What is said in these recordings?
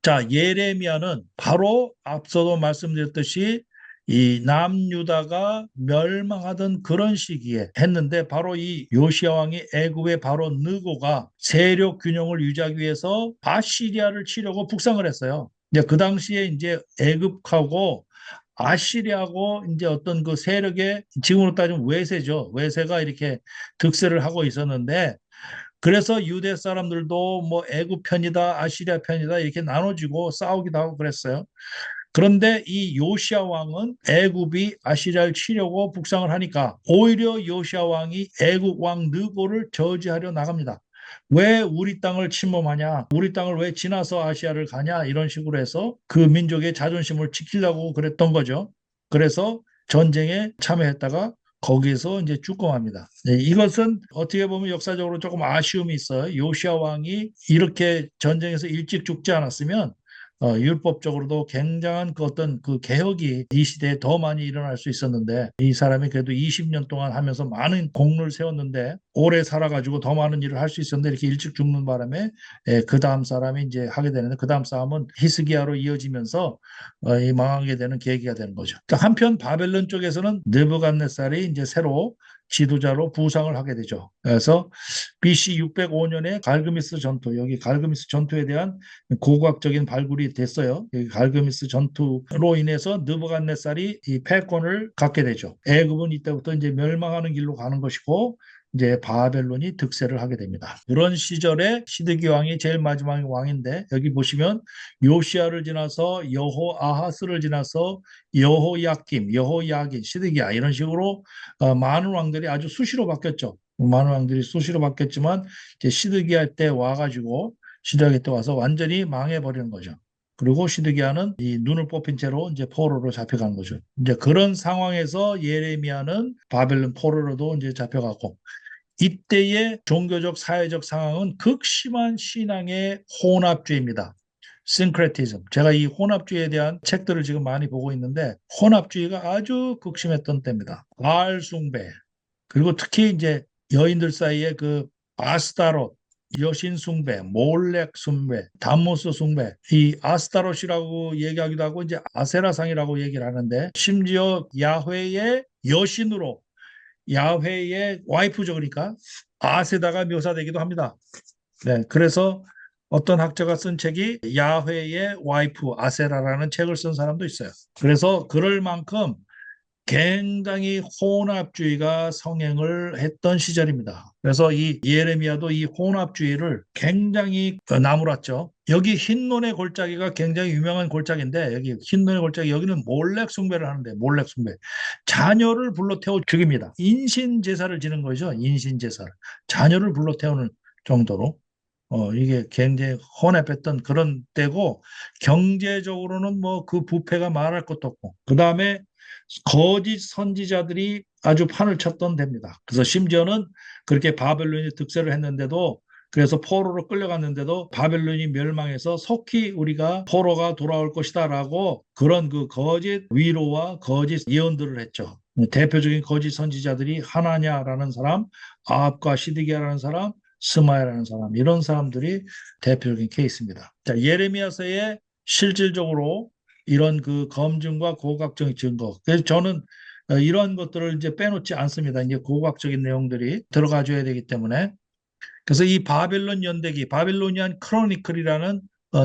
자, 예레미야는 바로 앞서도 말씀드렸듯이 이 남유다가 멸망하던 그런 시기에 했는데, 바로 이 요시야 왕이 애굽의 바로 느고가 세력 균형을 유지하기 위해서 아시리아를 치려고 북상을 했어요. 이제 그 당시에 이제 애굽하고 아시리아하고 이제 어떤 그 세력의, 지금으로 따지면 외세죠. 외세가 이렇게 득세를 하고 있었는데, 그래서 유대 사람들도 뭐 애굽 편이다, 아시리아 편이다 이렇게 나눠지고 싸우기도 하고 그랬어요. 그런데 이 요시야 왕은 애굽이 아시리아를 치려고 북상을 하니까 오히려 요시야 왕이 애굽 왕 느고를 저지하려 나갑니다. 왜 우리 땅을 침범하냐? 우리 땅을 왜 지나서 아시아를 가냐? 이런 식으로 해서 그 민족의 자존심을 지키려고 그랬던 거죠. 그래서 전쟁에 참여했다가 거기에서 이제 죽고합니다. 네, 이것은 어떻게 보면 역사적으로 조금 아쉬움이 있어요. 요시야 왕이 이렇게 전쟁에서 일찍 죽지 않았으면 율법적으로도 굉장한 그 어떤 그 개혁이 이 시대에 더 많이 일어날 수 있었는데, 이 사람이 그래도 20년 동안 하면서 많은 공로를 세웠는데 오래 살아가지고 더 많은 일을 할 수 있었는데 이렇게 일찍 죽는 바람에 그 다음 사람이 이제 하게 되는데, 그 다음 싸움은 히스기야로 이어지면서 이 망하게 되는 계기가 되는 거죠. 그러니까 한편 바벨론 쪽에서는 느부갓네살이 이제 새로 지도자로 부상을 하게 되죠. 그래서 BC 605년에 갈그미스 전투, 여기 갈그미스 전투에 대한 고고학적인 발굴이 됐어요. 이 갈그미스 전투로 인해서 느부갓네살이 이 패권을 갖게 되죠. 애굽은 이때부터 이제 멸망하는 길로 가는 것이고, 이제 바벨론이 득세를 하게 됩니다. 그런 시절에 시드기 왕이 제일 마지막 왕인데, 여기 보시면 요시아를 지나서 여호아하스를 지나서 여호야김, 여호야긴, 시드기야 이런 식으로 많은 왕들이 아주 수시로 바뀌었죠. 많은 왕들이 수시로 바뀌었지만 이제 시드기야 때 와가지고, 시드기야 때 와서 완전히 망해버리는 거죠. 그리고 시드기야는 이 눈을 뽑힌 채로 이제 포로로 잡혀간 거죠. 이제 그런 상황에서 예레미야는 바벨론 포로로도 이제 잡혀가고, 이때의 종교적 사회적 상황은 극심한 신앙의 혼합주의입니다. 싱크레티즘. 제가 이 혼합주의에 대한 책들을 지금 많이 보고 있는데, 혼합주의가 아주 극심했던 때입니다. 바알 숭배, 그리고 특히 이제 여인들 사이에 그 아스타롯, 여신 숭배, 몰렉 숭배, 담모스 숭배, 이 아스타롯이라고 얘기하기도 하고 이제 아세라상이라고 얘기를 하는데, 심지어 야훼의 여신으로, 야훼의 와이프죠. 그러니까 아세다가 묘사되기도 합니다. 네, 그래서 어떤 학자가 쓴 책이 야훼의 와이프 아세라라는 책을 쓴 사람도 있어요. 그래서 그럴 만큼 굉장히 혼합주의가 성행을 했던 시절입니다. 그래서 이 예레미야도 이 혼합주의를 굉장히 나무랐죠. 여기 흰논의 골짜기가 굉장히 유명한 골짜기인데, 여기 흰논의 골짜기, 여기는 몰렉 숭배를 하는데, 몰렉 숭배. 자녀를 불러 태워 죽입니다. 인신 제사를 지는 거죠. 인신 제사를. 자녀를 불러 태우는 정도로. 이게 굉장히 혼합했던 그런 때고, 경제적으로는 뭐 그 부패가 말할 것도 없고, 그 다음에 거짓 선지자들이 아주 판을 쳤던 데입니다. 그래서 심지어는 그렇게 바벨론이 득세를 했는데도, 그래서 포로로 끌려갔는데도 바벨론이 멸망해서 속히 우리가 포로가 돌아올 것이다라고 그런 그 거짓 위로와 거짓 예언들을 했죠. 대표적인 거짓 선지자들이 하나냐라는 사람, 아합과 시드기야라는 사람, 스마야라는 사람, 이런 사람들이 대표적인 케이스입니다. 자, 예레미야서에 실질적으로 이런 그 검증과 고고학적인 증거. 그래서 저는 이런 것들을 이제 빼놓지 않습니다. 이제 고고학적인 내용들이 들어가줘야 되기 때문에. 그래서 이 바벨론 연대기, 바빌로니안 크로니클이라는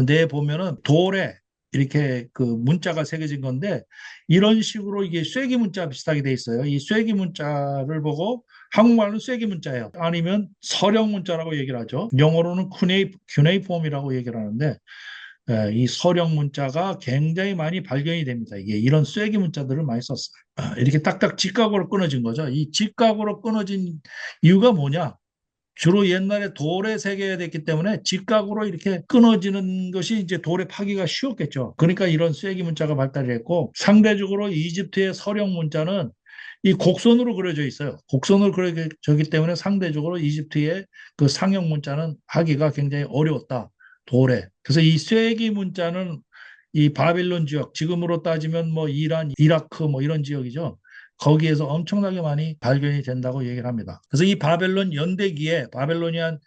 내 보면은 돌에 이렇게 그 문자가 새겨진 건데, 이런 식으로 이게 쐐기 문자 비슷하게 돼 있어요. 이 쐐기 문자를 보고, 한국말로는 쐐기 문자예요. 아니면 서령 문자라고 얘기를 하죠. 영어로는 큐네이폼이라고 얘기를 하는데, 이 서령 문자가 굉장히 많이 발견이 됩니다. 이게 이런 쐐기 문자들을 많이 썼어요. 이렇게 딱딱 직각으로 끊어진 거죠. 이 직각으로 끊어진 이유가 뭐냐? 주로 옛날에 돌에 새겨야 됐기 때문에 직각으로 이렇게 끊어지는 것이 이제 돌에 파기가 쉬웠겠죠. 그러니까 이런 쐐기 문자가 발달했고, 상대적으로 이집트의 서령 문자는 이 곡선으로 그려져 있어요. 곡선으로 그려졌기 때문에 상대적으로 이집트의 그 상형 문자는 하기가 굉장히 어려웠다. 돌에. 그래서 이 쐐기 문자는 이 바빌론 지역, 지금으로 따지면 뭐 이란, 이라크 뭐 이런 지역이죠. 거기에서 엄청나게 많이 발견이 된다고 얘기를 합니다. 그래서 이 바벨론 연대기에 바벨로니안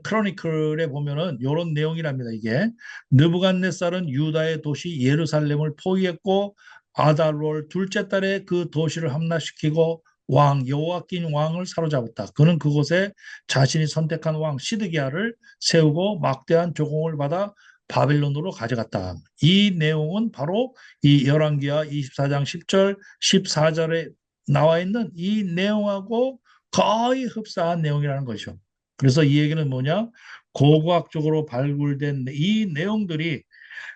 크로니클에 보면은 이런 내용이랍니다. 이게 느부갓네살은 유다의 도시 예루살렘을 포위했고 아달월 둘째 달에 그 도시를 함락시키고 왕 여호와긴 왕을 사로잡았다. 그는 그곳에 자신이 선택한 왕 시드기야를 세우고 막대한 조공을 받아 바벨론으로 가져갔다. 이 내용은 바로 이 열왕기하 24장 10절, 14절에 나와 있는 이 내용하고 거의 흡사한 내용이라는 것이죠. 그래서 이 얘기는 뭐냐? 고고학적으로 발굴된 이 내용들이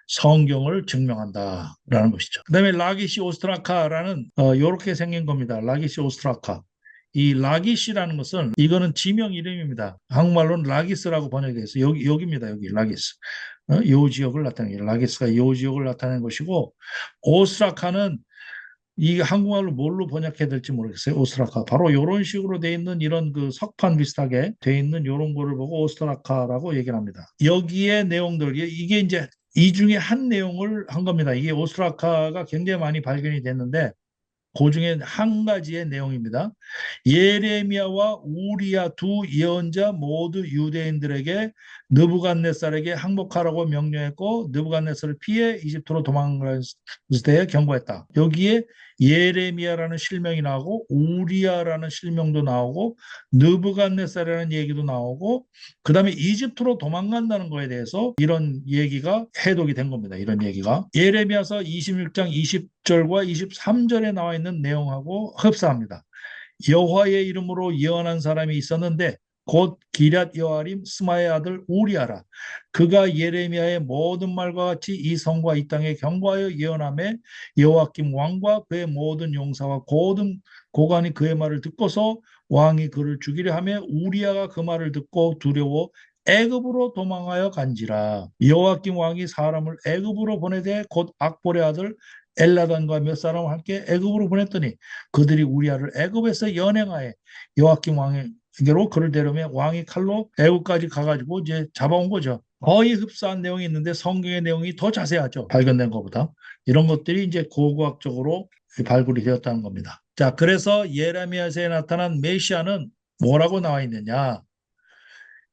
성경을 증명한다라는 것이죠. 그다음에 라기시 오스트라카라는 이렇게 생긴 겁니다. 라기시 오스트라카. 이 라기시라는 것은 이거는 지명 이름입니다. 한국말로는 라기스라고 번역이 되어 있어요. 여기입니다. 여기 라기스. 요 지역을 나타내는 라기스가 요 지역을 나타내는 것이고 오스트라카는 이 한국말로 뭘로 번역해야 될지 모르겠어요. 오스트라카. 바로 이런 식으로 돼 있는 이런 그 석판 비슷하게 돼 있는 이런 거를 보고 오스트라카라고 얘기를 합니다. 여기에 내용들, 이게 이제 이 중에 한 내용을 한 겁니다. 이게 오스트라카가 굉장히 많이 발견이 됐는데 그 중에 한 가지의 내용입니다. 예레미야와 우리야 두 예언자 모두 유대인들에게 느부갓네살에게 항복하라고 명령했고 느부갓네살을 피해 이집트로 도망갈 때에 경고했다. 여기에 예레미야라는 실명이 나오고 우리야라는 실명도 나오고 느부갓네살이라는 얘기도 나오고 그다음에 이집트로 도망간다는 거에 대해서 이런 얘기가 해독이 된 겁니다. 이런 얘기가 예레미야서 26장 20절과 23절에 나와 있는 내용하고 흡사합니다. 여호와의 이름으로 예언한 사람이 있었는데 곧 기럇 여아림 스마의 아들 우리아라. 그가 예레미야의 모든 말과 같이 이 성과 이 땅에 경고하여 예언하며 여호와kim 왕과 그의 모든 용사와 모든 고관이 그의 말을 듣고서 왕이 그를 죽이려 하며 우리아가 그 말을 듣고 두려워 애굽으로 도망하여 간지라. 여호와kim 왕이 사람을 애굽으로 보내되 곧 악볼의 아들 엘라단과 몇 사람을 함께 애굽으로 보냈더니 그들이 우리아를 애굽에서 연행하여 여호와kim 왕에게로 그를 데려오며 왕이 칼로 애굽까지 가가지고 이제 잡아온 거죠. 거의 흡사한 내용이 있는데 성경의 내용이 더 자세하죠. 발견된 것보다. 이런 것들이 이제 고고학적으로 발굴이 되었다는 겁니다. 자, 그래서 예레미야서에 나타난 메시아는 뭐라고 나와 있느냐?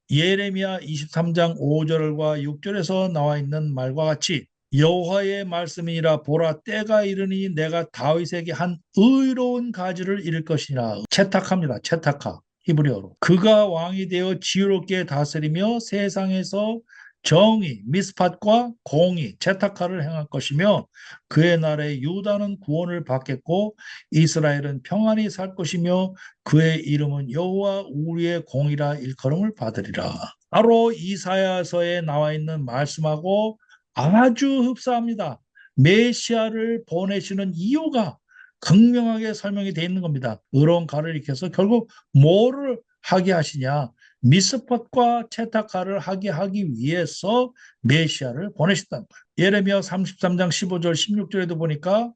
예레미야 23장 5절과 6절에서 나와 있는 말과 같이 여호와의 말씀이니라 보라 때가 이르니 내가 다윗에게 한 의로운 가지를 이룰 것이니라. 채탁합니다. 채탁하. 히브리어로. 그가 왕이 되어 지혜롭게 다스리며 세상에서 정의, 미스팟과 공의, 채탁하를 행할 것이며 그의 나라에 유다는 구원을 받겠고 이스라엘은 평안히 살 것이며 그의 이름은 여호와 우리의 공이라 일컬음을 받으리라. 바로 이사야서에 나와 있는 말씀하고 아주 흡사합니다. 메시아를 보내시는 이유가 극명하게 설명이 되어 있는 겁니다. 의로운 가를 익혀서 결국 뭐를 하게 하시냐? 미스폿과 채타카를 하게 하기 위해서 메시아를 보내셨단 말이에요. 예레미야 33장 15절 16절에도 보니까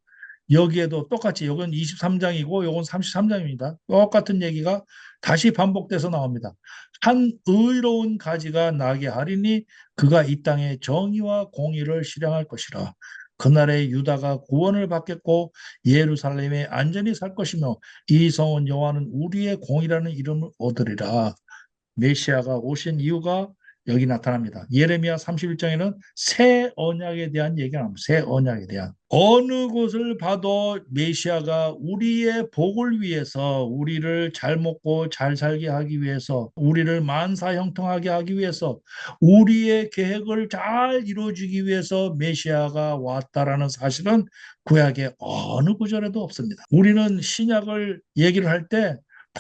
여기에도 똑같이 이건 23장이고 이건 33장입니다. 똑같은 얘기가 다시 반복돼서 나옵니다. 한 의로운 가지가 나게 하리니 그가 이 땅에 정의와 공의를 실행할 것이라. 그날에 유다가 구원을 받겠고 예루살렘에 안전히 살 것이며 이 성은 여호와는 우리의 공이라는 이름을 얻으리라. 메시아가 오신 이유가 여기 나타납니다. 예레미야 31장에는 새 언약에 대한 얘기가 나옵니다. 새 언약에 대한. 어느 곳을 봐도 메시아가 우리의 복을 위해서 우리를 잘 먹고 잘 살게 하기 위해서 우리를 만사형통하게 하기 위해서 우리의 계획을 잘 이루어주기 위해서 메시아가 왔다라는 사실은 구약의 어느 구절에도 없습니다. 우리는 신약을 얘기를 할때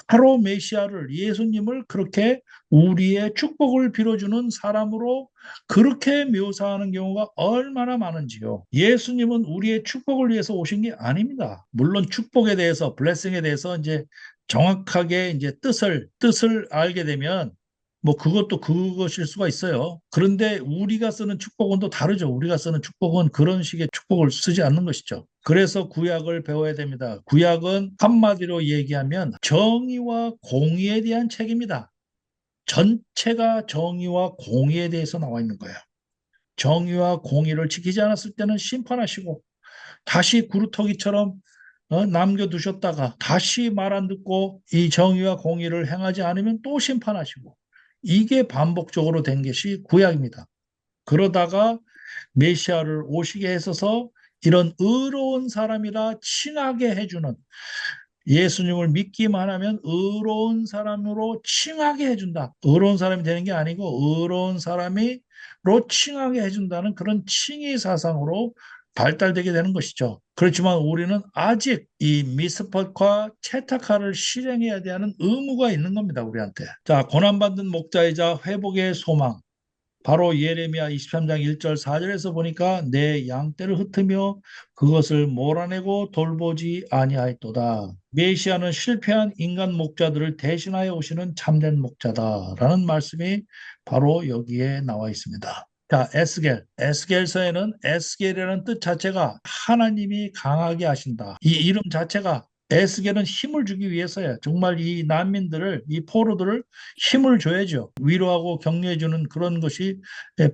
바로 메시아를 예수님을 그렇게 우리의 축복을 빌어주는 사람으로 그렇게 묘사하는 경우가 얼마나 많은지요. 예수님은 우리의 축복을 위해서 오신 게 아닙니다. 물론 축복에 대해서 블레싱에 대해서 이제 정확하게 이제 뜻을 알게 되면 뭐 그것도 그것일 수가 있어요. 그런데 우리가 쓰는 축복은 또 다르죠. 우리가 쓰는 축복은 그런 식의 축복을 쓰지 않는 것이죠. 그래서 구약을 배워야 됩니다. 구약은 한마디로 얘기하면 정의와 공의에 대한 책입니다. 전체가 정의와 공의에 대해서 나와 있는 거예요. 정의와 공의를 지키지 않았을 때는 심판하시고 다시 구루터기처럼 남겨두셨다가 다시 말 안 듣고 이 정의와 공의를 행하지 않으면 또 심판하시고, 이게 반복적으로 된 것이 구약입니다. 그러다가 메시아를 오시게 했어서 이런 의로운 사람이라 칭하게 해주는, 예수님을 믿기만 하면 의로운 사람으로 칭하게 해준다. 의로운 사람이 되는 게 아니고 의로운 사람이로 칭하게 해준다는 그런 칭의 사상으로 발달되게 되는 것이죠. 그렇지만 우리는 아직 이 미스팟과 채타카를 실행해야 되는 의무가 있는 겁니다, 우리한테. 자, 고난받는 목자이자 회복의 소망. 바로 예레미야 23장 1절 4절에서 보니까 내 양떼를 흩으며 그것을 몰아내고 돌보지 아니하였도다. 메시아는 실패한 인간 목자들을 대신하여 오시는 참된 목자다라는 말씀이 바로 여기에 나와 있습니다. 자, 에스겔. 에스겔서에는 에스겔이라는 뜻 자체가 하나님이 강하게 하신다. 이 이름 자체가 에스겔은 힘을 주기 위해서야. 정말 이 난민들을, 이 포로들을 힘을 줘야죠. 위로하고 격려해주는 그런 것이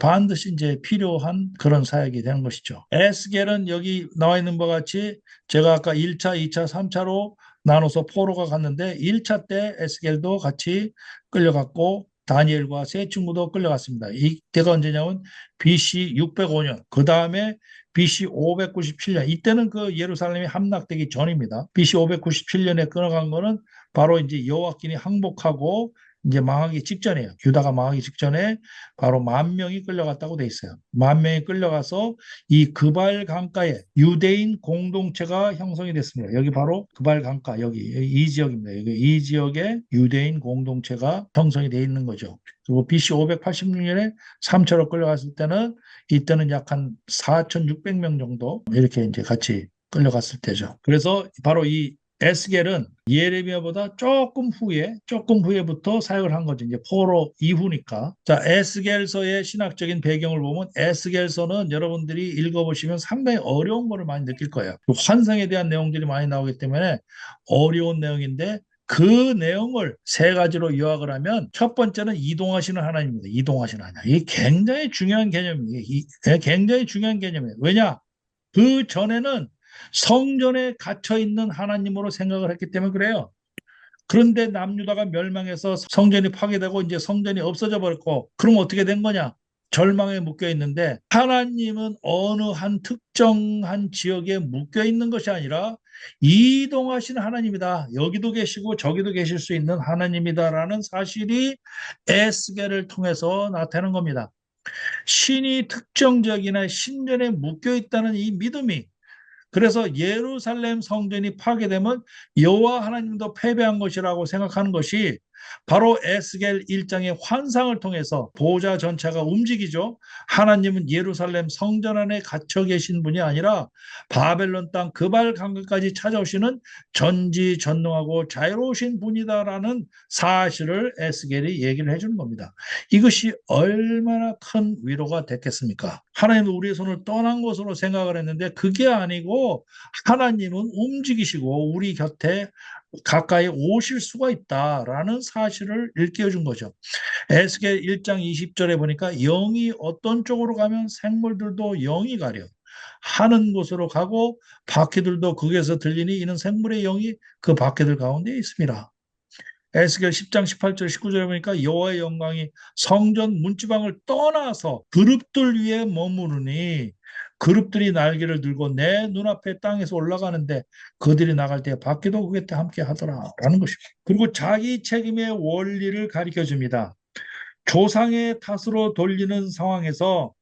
반드시 이제 필요한 그런 사역이 되는 것이죠. 에스겔은 여기 나와 있는 바와 같이 제가 아까 1차, 2차, 3차로 나눠서 포로가 갔는데 1차 때 에스겔도 같이 끌려갔고 다니엘과 세 친구도 끌려갔습니다. 이때가 언제냐면 BC 605년, 그 다음에 BC 597년, 이때는 그 예루살렘이 함락되기 전입니다. BC 597년에 끌어간 거는 바로 이제 여호와긴이 항복하고 이제 망하기 직전이에요. 유다가 망하기 직전에 바로 10,000명이 끌려갔다고 돼 있어요. 10,000명이 끌려가서 이 그발 강가에 유대인 공동체가 형성이 됐습니다. 여기 바로 그발 강가, 여기 이 지역입니다. 여기 이 지역에 유대인 공동체가 형성이 돼 있는 거죠. 그리고 BC 586년에 3차로 끌려갔을 때는 이때는 약 한 4,600명 정도 이렇게 이제 같이 끌려갔을 때죠. 그래서 바로 이 에스겔은 예레미야보다 조금 후에부터 사역을 한 거죠. 이제 포로 이후니까. 자, 에스겔서의 신학적인 배경을 보면 에스겔서는 여러분들이 읽어보시면 상당히 어려운 거를 많이 느낄 거예요. 환상에 대한 내용들이 많이 나오기 때문에 어려운 내용인데 그 내용을 세 가지로 요약을 하면 첫 번째는 이동하시는 하나님입니다. 이동하시는 하나님. 이게 굉장히 중요한 개념이에요. 굉장히 중요한 개념이에요. 왜냐? 그 전에는 성전에 갇혀 있는 하나님으로 생각을 했기 때문에 그래요. 그런데 남유다가 멸망해서 성전이 파괴되고 이제 성전이 없어져 버렸고, 그럼 어떻게 된 거냐? 절망에 묶여 있는데 하나님은 어느 한 특정한 지역에 묶여 있는 것이 아니라 이동하시는 하나님이다. 여기도 계시고 저기도 계실 수 있는 하나님이다라는 사실이 에스겔을 통해서 나타나는 겁니다. 신이 특정 지역이나 신전에 묶여 있다는 이 믿음이, 그래서 예루살렘 성전이 파괴되면 여호와 하나님도 패배한 것이라고 생각하는 것이 바로 에스겔 1장의 환상을 통해서 보좌 전체가 움직이죠. 하나님은 예루살렘 성전 안에 갇혀 계신 분이 아니라 바벨론 땅 그발 강가까지 찾아오시는 전지전능하고 자유로우신 분이다라는 사실을 에스겔이 얘기를 해주는 겁니다. 이것이 얼마나 큰 위로가 됐겠습니까? 하나님은 우리의 손을 떠난 것으로 생각을 했는데 그게 아니고 하나님은 움직이시고 우리 곁에 가까이 오실 수가 있다라는 사실을 일깨워준 거죠. 에스겔 1장 20절에 보니까 영이 어떤 쪽으로 가면 생물들도 영이 가려 하는 곳으로 가고 바퀴들도 거기에서 들리니 이는 생물의 영이 그 바퀴들 가운데 있습니다. 에스겔 10장 18절 19절에 보니까 여호와의 영광이 성전 문지방을 떠나서 그룹들 위에 머무르니 그룹들이 날개를 들고 내 눈앞에 땅에서 올라가는데 그들이 나갈 때 바퀴도 그때 함께 하더라라는 것입니다. 그리고 자기 책임의 원리를 가르쳐 줍니다. 조상의 탓으로 돌리는 상황에서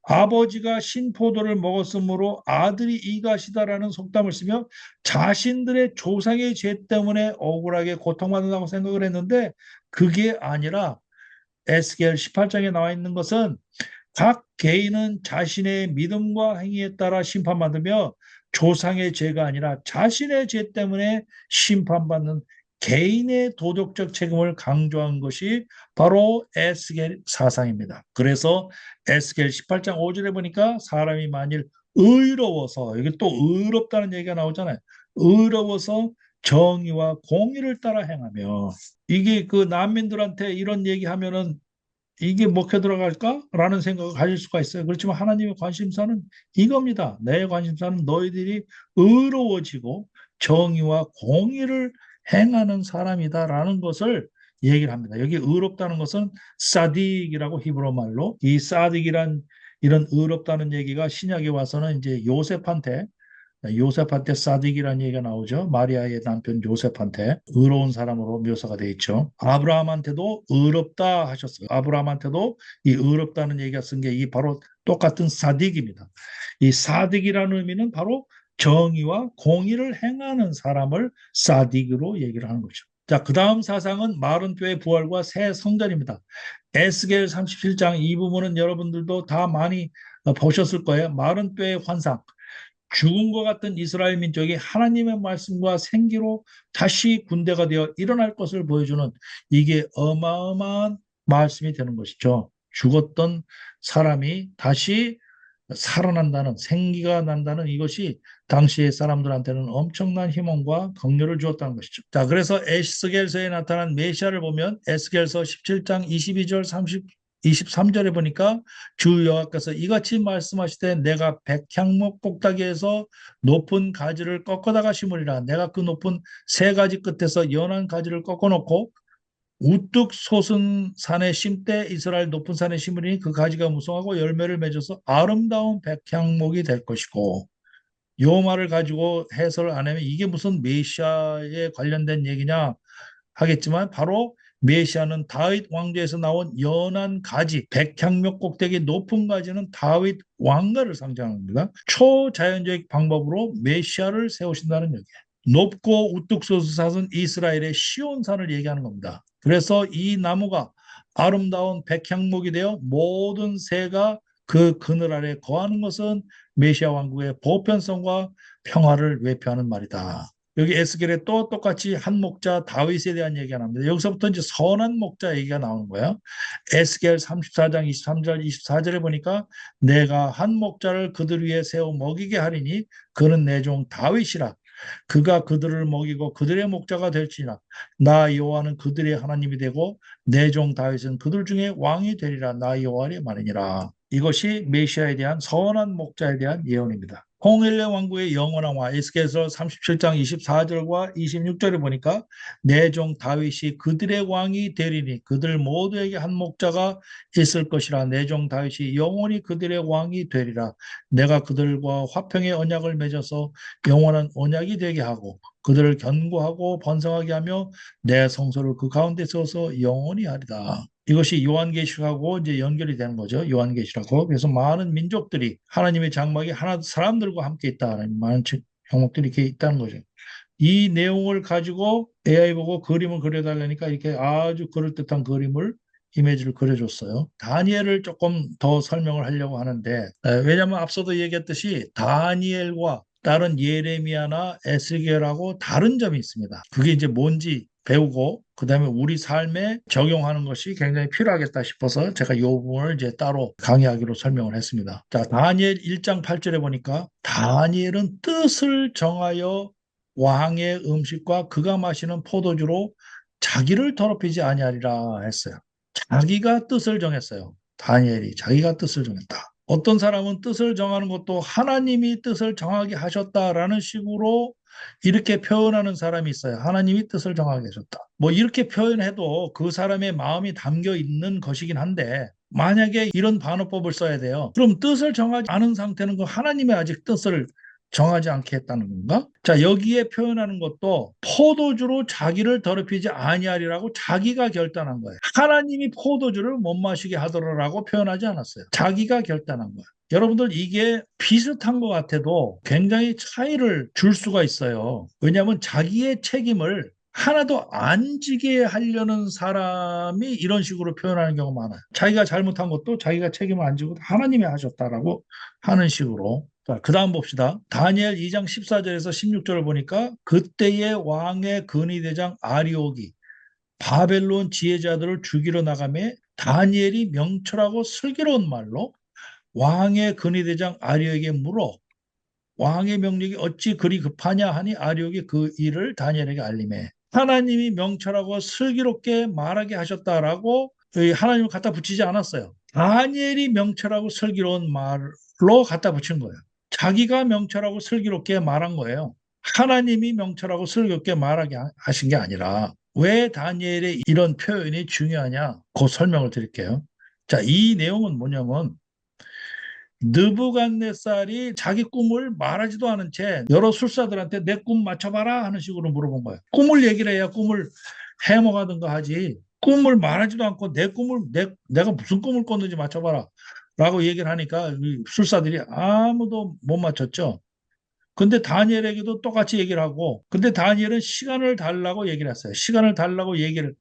아버지가 신포도를 먹었으므로 아들이 이가시다라는 속담을 쓰며 자신들의 조상의 죄 때문에 억울하게 고통받는다고 생각을 했는데 그게 아니라 에스겔 18장에 나와 있는 것은 각 개인은 자신의 믿음과 행위에 따라 심판받으며 조상의 죄가 아니라 자신의 죄 때문에 심판받는 개인의 도덕적 책임을 강조한 것이 바로 에스겔 사상입니다. 그래서 에스겔 18장 5절에 보니까 사람이 만일 의로워서, 여기 또 의롭다는 얘기가 나오잖아요. 의로워서 정의와 공의를 따라 행하며, 이게 그 난민들한테 이런 얘기하면은 이게 먹혀 들어갈까라는 생각을 가질 수가 있어요. 그렇지만 하나님의 관심사는 이겁니다. 내 관심사는 너희들이 의로워지고 정의와 공의를 행하는 사람이다라는 것을 얘기를 합니다. 여기 의롭다는 것은 사딕이라고 히브리 말로 이 사딕이란 이런 의롭다는 얘기가 신약에 와서는 이제 요셉한테 사딕이라는 얘기가 나오죠. 마리아의 남편 요셉한테 의로운 사람으로 묘사가 되어 있죠. 아브라함한테도 의롭다 하셨어요. 아브라함한테도 이 의롭다는 얘기가 쓴 게 이 바로 똑같은 사딕입니다. 이 사딕이라는 의미는 바로 정의와 공의를 행하는 사람을 사딕으로 얘기를 하는 거죠. 자, 그 다음 사상은 마른교의 부활과 새 성전입니다. 에스겔 37장 이 부분은 여러분들도 다 많이 보셨을 거예요. 마른교의 환상. 죽은 것 같은 이스라엘 민족이 하나님의 말씀과 생기로 다시 군대가 되어 일어날 것을 보여주는 이게 어마어마한 말씀이 되는 것이죠. 죽었던 사람이 다시 살아난다는 생기가 난다는 이것이 당시의 사람들한테는 엄청난 희망과 격려를 주었다는 것이죠. 자, 그래서 에스겔서에 나타난 메시아를 보면 에스겔서 17장 22절 23절에 보니까 주 여호와께서 이같이 말씀하시되 내가 백향목 꼭다기에서 높은 가지를 꺾어다가 심으리라. 내가 그 높은 세 가지 끝에서 연한 가지를 꺾어놓고 우뚝 솟은 산에 심되 이스라엘 높은 산에 심으리니 그 가지가 무성하고 열매를 맺어서 아름다운 백향목이 될 것이고 요 말을 가지고 해설을 안 하면 이게 무슨 메시아에 관련된 얘기냐 하겠지만 바로 메시아는 다윗 왕조에서 나온 연한 가지, 백향목 꼭대기 높은 가지는 다윗 왕가를 상징합니다. 초자연적 방법으로 메시아를 세우신다는 얘기예요. 높고 우뚝 솟은 이스라엘의 시온산을 얘기하는 겁니다. 그래서 이 나무가 아름다운 백향목이 되어 모든 새가 그 그늘 아래 거하는 것은 메시아 왕국의 보편성과 평화를 외표하는 말이다. 여기 에스겔에 또 똑같이 한 목자 다윗에 대한 얘기가 나옵니다. 여기서부터 이제 선한 목자 얘기가 나오는 거예요. 에스겔 34장 23절 24절에 보니까 내가 한 목자를 그들 위에 세워 먹이게 하리니 그는 내 종 다윗이라. 그가 그들을 먹이고 그들의 목자가 될지니라. 나 여호와는 그들의 하나님이 되고 내 종 다윗은 그들 중에 왕이 되리라. 나 여호와의 말이니라. 이것이 메시아에 대한 선한 목자에 대한 예언입니다. 홍일레 왕국의 영원한 왕 에스겔서 37장 24절과 26절에 보니까 내 종 다윗이 그들의 왕이 되리니 그들 모두에게 한 목자가 있을 것이라. 내 종 다윗이 영원히 그들의 왕이 되리라. 내가 그들과 화평의 언약을 맺어서 영원한 언약이 되게 하고 그들을 견고하고 번성하게 하며 내 성소를 그 가운데 세워서 영원히 하리라. 이것이 요한계시록하고 이제 연결이 되는 거죠. 요한계시록하고. 그래서 많은 민족들이 하나님의 장막이 하나 사람들과 함께 있다는 많은 형목들이 이렇게 있다는 거죠. 이 내용을 가지고 AI 보고 그림을 그려달라니까 이렇게 아주 그럴듯한 그림을 이미지를 그려줬어요. 다니엘을 조금 더 설명을 하려고 하는데 왜냐하면 앞서도 얘기했듯이 다니엘과 다른 예레미야나 에스겔하고 다른 점이 있습니다. 그게 이제 뭔지 배우고 그다음에 우리 삶에 적용하는 것이 굉장히 필요하겠다 싶어서 제가 이 부분을 이제 따로 강의하기로 설명을 했습니다. 자, 다니엘 1장 8절에 보니까 다니엘은 뜻을 정하여 왕의 음식과 그가 마시는 포도주로 자기를 더럽히지 아니하리라 했어요. 자기가 뜻을 정했어요. 다니엘이 자기가 뜻을 정했다. 어떤 사람은 뜻을 정하는 것도 하나님이 뜻을 정하게 하셨다라는 식으로 이렇게 표현하는 사람이 있어요. 하나님이 뜻을 정하게 하셨다. 뭐 이렇게 표현해도 그 사람의 마음이 담겨 있는 것이긴 한데 만약에 이런 반어법을 써야 돼요. 그럼 뜻을 정하지 않은 상태는 그 하나님의 아직 뜻을 정하지 않게 했다는 건가? 자, 여기에 표현하는 것도 포도주로 자기를 더럽히지 아니하리라고 자기가 결단한 거예요. 하나님이 포도주를 못 마시게 하더라라고 표현하지 않았어요. 자기가 결단한 거예요. 여러분들 이게 비슷한 것 같아도 굉장히 차이를 줄 수가 있어요. 왜냐하면 자기의 책임을 하나도 안 지게 하려는 사람이 이런 식으로 표현하는 경우가 많아요. 자기가 잘못한 것도 자기가 책임을 안 지고 하나님이 하셨다라고 하는 식으로. 자, 그 다음 봅시다. 다니엘 2장 14절에서 16절을 보니까 그때의 왕의 근위대장 아리옥이 바벨론 지혜자들을 죽이러 나가매 다니엘이 명철하고 슬기로운 말로 왕의 근위대장 아리옥에게 물어 왕의 명령이 어찌 그리 급하냐 하니 아리옥이 그 일을 다니엘에게 알림해 하나님이 명철하고 슬기롭게 말하게 하셨다라고 하나님을 갖다 붙이지 않았어요. 다니엘이 명철하고 슬기로운 말로 갖다 붙인 거예요. 자기가 명철하고 슬기롭게 말한 거예요. 하나님이 명철하고 슬기롭게 말하게 하신 게 아니라 왜 다니엘의 이런 표현이 중요하냐? 그 설명을 드릴게요. 자, 이 내용은 뭐냐면 느부갓네살이 자기 꿈을 말하지도 않은 채 여러 술사들한테 내 꿈 맞춰봐라 하는 식으로 물어본 거예요. 꿈을 얘기를 해야 꿈을 해먹하든가 하지. 꿈을 말하지도 않고 내 꿈을 내가 무슨 꿈을 꿨는지 맞춰봐라 라고 얘기를 하니까 술사들이 아무도 못 맞췄죠. 근데 다니엘에게도 똑같이 얘기를 하고, 근데 다니엘은 시간을 달라고 얘기를 했어요. 시간을 달라고 얘기를,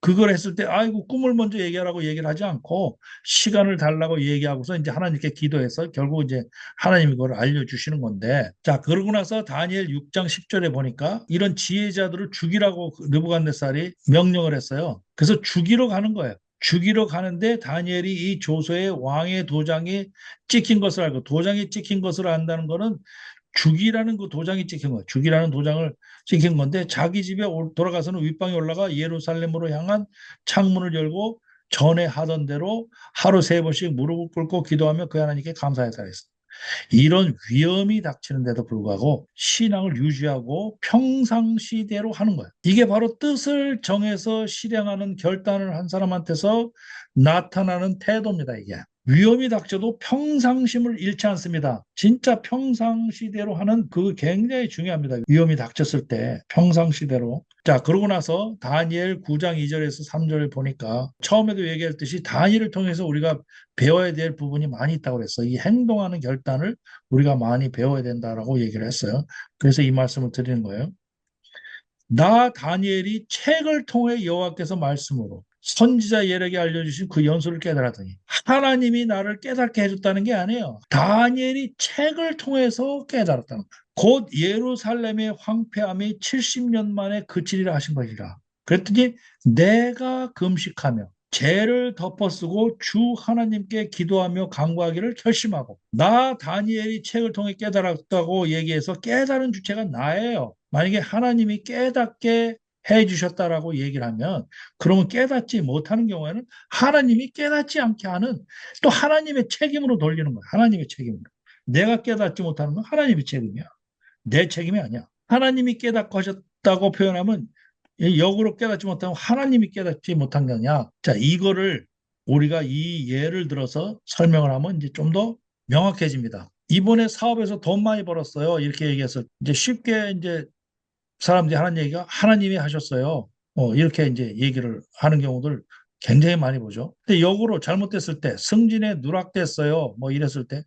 그걸 했을 때, 아이고, 꿈을 먼저 얘기하라고 얘기를 하지 않고, 시간을 달라고 얘기하고서 이제 하나님께 기도해서 결국 이제 하나님이 그걸 알려주시는 건데, 자, 그러고 나서 다니엘 6장 10절에 보니까 이런 지혜자들을 죽이라고 느부갓네살이 명령을 했어요. 그래서 죽이러 가는 거예요. 죽이러 가는데 다니엘이 이 조서에 왕의 도장이 찍힌 것을 알고 도장이 찍힌 것을 안다는 거는 죽이라는 그 도장이 찍힌 거예요. 죽이라는 도장을 찍힌 건데 자기 집에 돌아가서는 윗방에 올라가 예루살렘으로 향한 창문을 열고 전에 하던 대로 하루 3번씩 무릎을 꿇고 기도하며 그 하나님께 감사해서 했어요. 이런 위험이 닥치는데도 불구하고 신앙을 유지하고 평상시대로 하는 거예요. 이게 바로 뜻을 정해서 실행하는 결단을 한 사람한테서 나타나는 태도입니다, 이게. 위험이 닥쳐도 평상심을 잃지 않습니다. 진짜 평상시대로 하는 그거 굉장히 중요합니다. 위험이 닥쳤을 때 평상시대로. 자, 그러고 나서 다니엘 9장 2절에서 3절을 보니까 처음에도 얘기했듯이 다니엘을 통해서 우리가 배워야 될 부분이 많이 있다고 그랬어요. 이 행동하는 결단을 우리가 많이 배워야 된다라고 얘기를 했어요. 그래서 이 말씀을 드리는 거예요. 나 다니엘이 책을 통해 여호와께서 말씀으로 선지자 예레게 알려주신 그 연수를 깨달았더니 하나님이 나를 깨닫게 해줬다는 게 아니에요. 다니엘이 책을 통해서 깨달았다는 거예요. 곧 예루살렘의 황폐함이 70년 만에 그치리라 하신 것이라. 그랬더니 내가 금식하며 죄를 덮어쓰고 주 하나님께 기도하며 간구하기를 결심하고 나 다니엘이 책을 통해 깨달았다고 얘기해서 깨달은 주체가 나예요. 만약에 하나님이 깨닫게 해 주셨다라고 얘기를 하면 그러면 깨닫지 못하는 경우에는 하나님이 깨닫지 않게 하는 또 하나님의 책임으로 돌리는 거야. 하나님의 책임으로. 내가 깨닫지 못하는 건 하나님의 책임이야. 내 책임이 아니야. 하나님이 깨닫고 하셨다고 표현하면 역으로 깨닫지 못하면 하나님이 깨닫지 못한 거냐. 자, 이거를 우리가 이 예를 들어서 설명을 하면 이제 좀 더 명확해집니다. 이번에 사업에서 돈 많이 벌었어요. 이렇게 얘기해서 이제 쉽게 이제 사람들이 하는 얘기가 하나님이 하셨어요. 이렇게 이제 얘기를 하는 경우들 굉장히 많이 보죠. 근데 역으로 잘못됐을 때 승진에 누락됐어요. 뭐 이랬을 때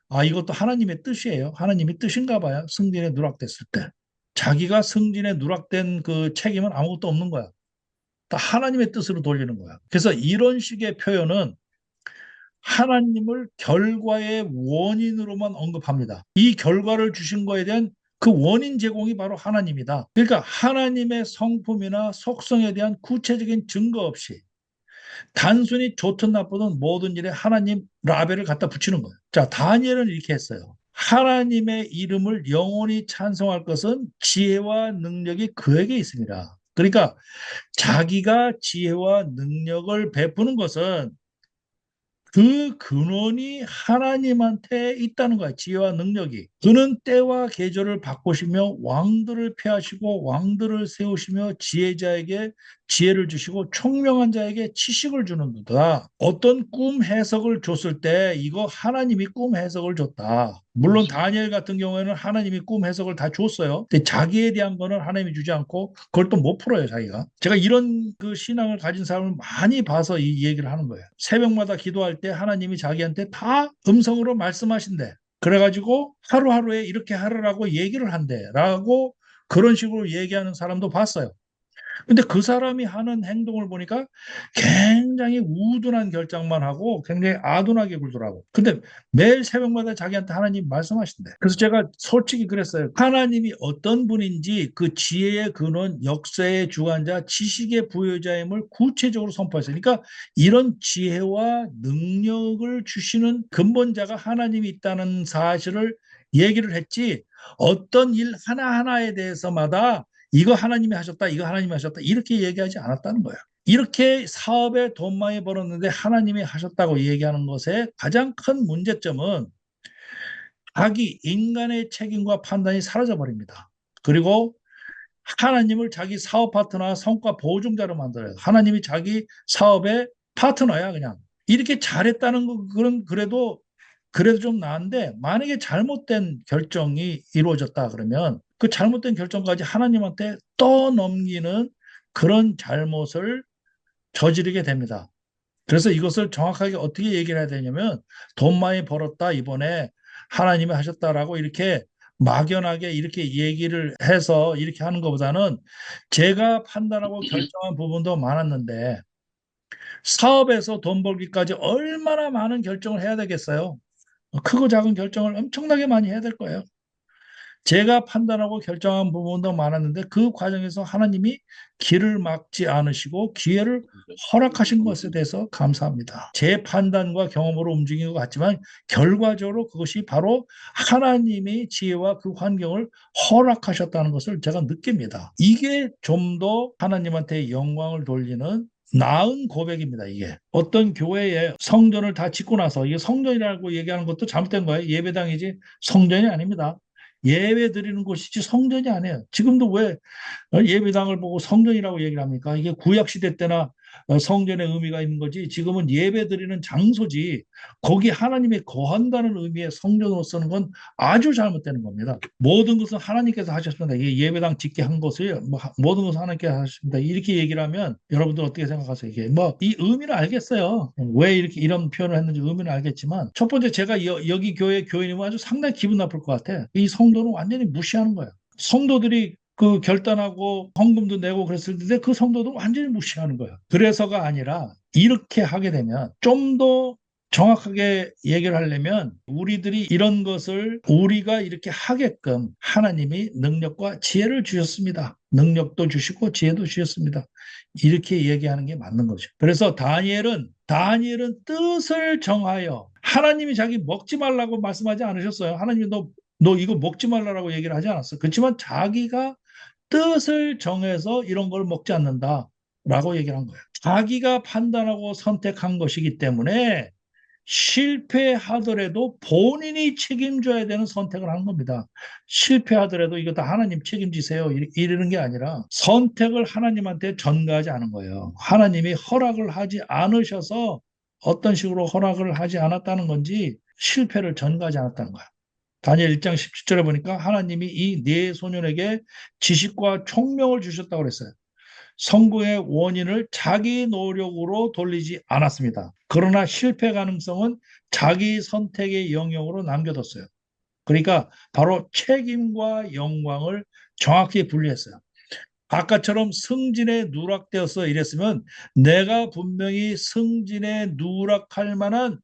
아, 이것도 하나님의 뜻이에요. 하나님의 뜻인가 봐요. 승진에 누락됐을 때. 자기가 승진에 누락된 그 책임은 아무것도 없는 거야. 다 하나님의 뜻으로 돌리는 거야. 그래서 이런 식의 표현은 하나님을 결과의 원인으로만 언급합니다. 이 결과를 주신 거에 대한 그 원인 제공이 바로 하나님이다. 그러니까 하나님의 성품이나 속성에 대한 구체적인 증거 없이 단순히 좋든 나쁘든 모든 일에 하나님 라벨을 갖다 붙이는 거예요. 자, 다니엘은 이렇게 했어요. 하나님의 이름을 영원히 찬송할 것은 지혜와 능력이 그에게 있습니다. 그러니까 자기가 지혜와 능력을 베푸는 것은 그 근원이 하나님한테 있다는 거야. 지혜와 능력이. 그는 때와 계절을 바꾸시며 왕들을 폐하시고 왕들을 세우시며 지혜자에게 지혜를 주시고 총명한 자에게 지식을 주는도다. 어떤 꿈 해석을 줬을 때 이거 하나님이 꿈 해석을 줬다. 물론 다니엘 같은 경우에는 하나님이 꿈 해석을 다 줬어요. 근데 자기에 대한 거는 하나님이 주지 않고 그걸 또 못 풀어요, 자기가. 제가 이런 그 신앙을 가진 사람을 많이 봐서 이 얘기를 하는 거예요. 새벽마다 기도할 때 하나님이 자기한테 다 음성으로 말씀하신대. 그래가지고 하루하루에 이렇게 하라고 얘기를 한대라고 그런 식으로 얘기하는 사람도 봤어요. 근데 그 사람이 하는 행동을 보니까 굉장히 우둔한 결정만 하고 굉장히 아둔하게 굴더라고. 근데 매일 새벽마다 자기한테 하나님 말씀하신대. 그래서 제가 솔직히 그랬어요. 하나님이 어떤 분인지 그 지혜의 근원, 역사의 주관자, 지식의 부여자임을 구체적으로 선포했어요. 그러니까 이런 지혜와 능력을 주시는 근본자가 하나님이 있다는 사실을 얘기를 했지 어떤 일 하나하나에 대해서마다 이거 하나님이 하셨다, 이거 하나님이 하셨다, 이렇게 얘기하지 않았다는 거예요. 이렇게 사업에 돈 많이 벌었는데 하나님이 하셨다고 얘기하는 것의 가장 큰 문제점은 자기 인간의 책임과 판단이 사라져 버립니다. 그리고 하나님을 자기 사업 파트너와 성과 보증자로 만들어요. 하나님이 자기 사업의 파트너야, 그냥. 이렇게 잘했다는 거, 그래도 좀 나은데, 만약에 잘못된 결정이 이루어졌다 그러면 그 잘못된 결정까지 하나님한테 떠넘기는 그런 잘못을 저지르게 됩니다. 그래서 이것을 정확하게 어떻게 얘기를 해야 되냐면, 돈 많이 벌었다, 이번에 하나님이 하셨다라고 이렇게 막연하게 이렇게 얘기를 해서 이렇게 하는 것보다는, 제가 판단하고 결정한 부분도 많았는데 사업에서 돈 벌기까지 얼마나 많은 결정을 해야 되겠어요. 크고 작은 결정을 엄청나게 많이 해야 될 거예요. 제가 판단하고 결정한 부분도 많았는데 그 과정에서 하나님이 길을 막지 않으시고 기회를 허락하신 것에 대해서 감사합니다. 제 판단과 경험으로 움직인 것 같지만 결과적으로 그것이 바로 하나님의 지혜와 그 환경을 허락하셨다는 것을 제가 느낍니다. 이게 좀 더 하나님한테 영광을 돌리는 나은 고백입니다. 이게 어떤 교회에 성전을 다 짓고 나서, 이게 성전이라고 얘기하는 것도 잘못된 거예요. 예배당이지 성전이 아닙니다. 예배 드리는 곳이지 성전이 아니에요. 지금도 왜 예배당을 보고 성전이라고 얘기를 합니까? 이게 구약 시대 때나 성전의 의미가 있는 거지, 지금은 예배 드리는 장소지, 거기 하나님이 거한다는 의미의 성전으로 쓰는 건 아주 잘못되는 겁니다. 모든 것은 하나님께서 하셨습니다. 이게 예배당 짓게 한 것을 모든 것은 하나님께서 하셨습니다. 이렇게 얘기를 하면 여러분들 어떻게 생각하세요? 이게 뭐 이 의미를 알겠어요. 왜 이렇게 이런 표현을 했는지 의미는 알겠지만, 첫 번째, 제가 여기 교회 교인이면 아주 상당히 기분 나쁠 것 같아. 이 성도는 완전히 무시하는 거예요. 성도들이 그 결단하고 헌금도 내고 그랬을 때 그 성도도 완전히 무시하는 거예요. 그래서가 아니라, 이렇게 하게 되면 좀 더 정확하게 얘기를 하려면, 우리들이 이런 것을 우리가 이렇게 하게끔 하나님이 능력과 지혜를 주셨습니다. 능력도 주시고 지혜도 주셨습니다. 이렇게 얘기하는 게 맞는 거죠. 그래서 다니엘은 뜻을 정하여, 하나님이 자기 먹지 말라고 말씀하지 않으셨어요. 하나님이 너 이거 먹지 말라고 얘기를 하지 않았어. 그렇지만 자기가 뜻을 정해서 이런 걸 먹지 않는다라고 얘기를 한 거예요. 자기가 판단하고 선택한 것이기 때문에 실패하더라도 본인이 책임져야 되는 선택을 하는 겁니다. 실패하더라도 이거 다 하나님 책임지세요, 이러는 게 아니라 선택을 하나님한테 전가하지 않은 거예요. 하나님이 허락을 하지 않으셔서 어떤 식으로 허락을 하지 않았다는 건지 실패를 전가하지 않았다는 거예요. 다니엘 1장 17절에 보니까 하나님이 이 네 소년에게 지식과 총명을 주셨다고 그랬어요. 성공의 원인을 자기 노력으로 돌리지 않았습니다. 그러나 실패 가능성은 자기 선택의 영역으로 남겨뒀어요. 그러니까 바로 책임과 영광을 정확히 분리했어요. 아까처럼 승진에 누락되어서 이랬으면, 내가 분명히 승진에 누락할 만한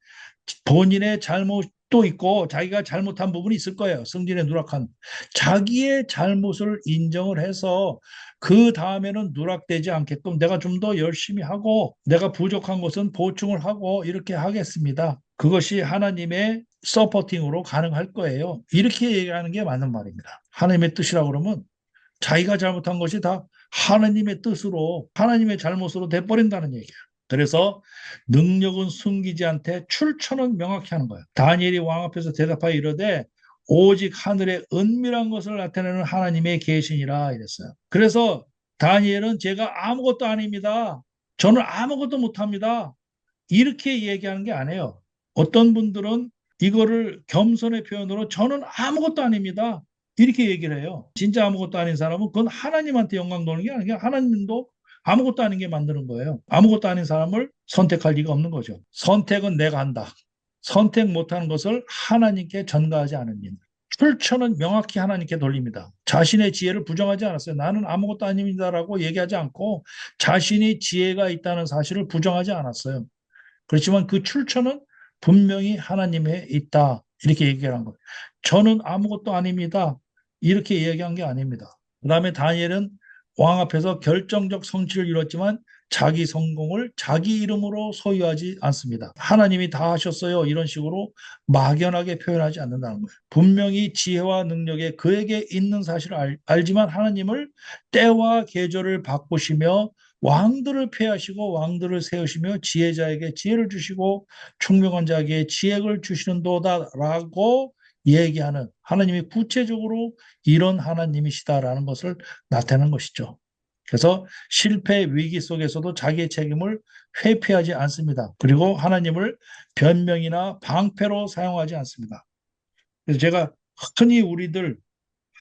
본인의 잘못도 있고 자기가 잘못한 부분이 있을 거예요. 승진에 누락한 자기의 잘못을 인정을 해서 그 다음에는 누락되지 않게끔 내가 좀 더 열심히 하고 내가 부족한 것은 보충을 하고 이렇게 하겠습니다. 그것이 하나님의 서포팅으로 가능할 거예요. 이렇게 얘기하는 게 맞는 말입니다. 하나님의 뜻이라고 그러면 자기가 잘못한 것이 다 하나님의 뜻으로, 하나님의 잘못으로 돼버린다는 얘기예요. 그래서 능력은 숨기지 않되 출처는 명확히 하는 거예요. 다니엘이 왕 앞에서 대답하여 이르되 오직 하늘의 은밀한 것을 나타내는 하나님의 계시니라 이랬어요. 그래서 다니엘은 제가 아무것도 아닙니다, 저는 아무것도 못합니다, 이렇게 얘기하는 게 아니에요. 어떤 분들은 이거를 겸손의 표현으로 저는 아무것도 아닙니다, 이렇게 얘기를 해요. 진짜 아무것도 아닌 사람은 그건 하나님한테 영광 돌리는 게 아니라 하나님도 아무것도 아닌 게 만드는 거예요. 아무것도 아닌 사람을 선택할 리가 없는 거죠. 선택은 내가 한다. 선택 못하는 것을 하나님께 전가하지 않은 일. 출처는 명확히 하나님께 돌립니다. 자신의 지혜를 부정하지 않았어요. 나는 아무것도 아닙니다라고 얘기하지 않고 자신이 지혜가 있다는 사실을 부정하지 않았어요. 그렇지만 그 출처는 분명히 하나님에 있다, 이렇게 얘기한 거예요. 저는 아무것도 아닙니다, 이렇게 얘기한 게 아닙니다. 그 다음에 다니엘은 왕 앞에서 결정적 성취를 이뤘지만 자기 성공을 자기 이름으로 소유하지 않습니다. 하나님이 다 하셨어요, 이런 식으로 막연하게 표현하지 않는다는 거예요. 분명히 지혜와 능력에 그에게 있는 사실을 알지만 하나님을 때와 계절을 바꾸시며 왕들을 폐하시고 왕들을 세우시며 지혜자에게 지혜를 주시고 총명한 자에게 지혜를 주시는도다라고 얘기하는 하나님이 구체적으로 이런 하나님이시다라는 것을 나타내는 것이죠. 그래서 실패 위기 속에서도 자기의 책임을 회피하지 않습니다. 그리고 하나님을 변명이나 방패로 사용하지 않습니다. 그래서 제가 흔히 우리들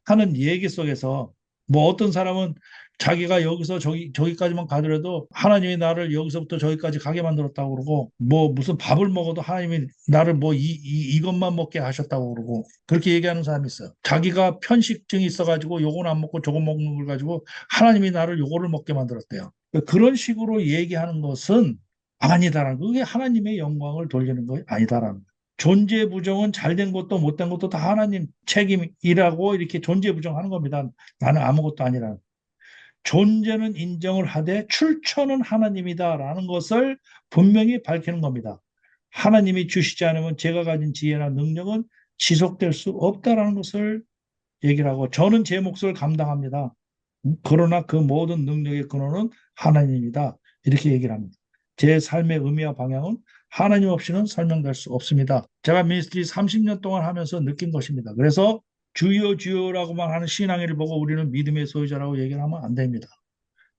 하는 얘기 속에서 뭐 어떤 사람은 자기가 여기서 저기까지만 가더라도 하나님이 나를 여기서부터 저기까지 가게 만들었다고 그러고 뭐 무슨 밥을 먹어도 하나님이 나를 뭐 이것만 먹게 하셨다고 그러고 그렇게 얘기하는 사람이 있어요. 자기가 편식증이 있어가지고 요건 안 먹고 저거 먹는 걸 가지고 하나님이 나를 요거를 먹게 만들었대요. 그런 식으로 얘기하는 것은 아니다라는 거. 그게 하나님의 영광을 돌리는 거 아니다라는 거. 존재 부정은 잘된 것도 못된 것도 다 하나님 책임이라고 이렇게 존재 부정하는 겁니다. 나는 아무것도 아니라. 존재는 인정을 하되 출처는 하나님이다라는 것을 분명히 밝히는 겁니다. 하나님이 주시지 않으면 제가 가진 지혜나 능력은 지속될 수 없다라는 것을 얘기를 하고 저는 제 몫을 감당합니다. 그러나 그 모든 능력의 근원은 하나님이다. 이렇게 얘기를 합니다. 제 삶의 의미와 방향은 하나님 없이는 설명될 수 없습니다. 제가 미니스트리 30년 동안 하면서 느낀 것입니다. 그래서 주여 주여라고만 하는 신앙인을 보고 우리는 믿음의 소유자라고 얘기를 하면 안 됩니다.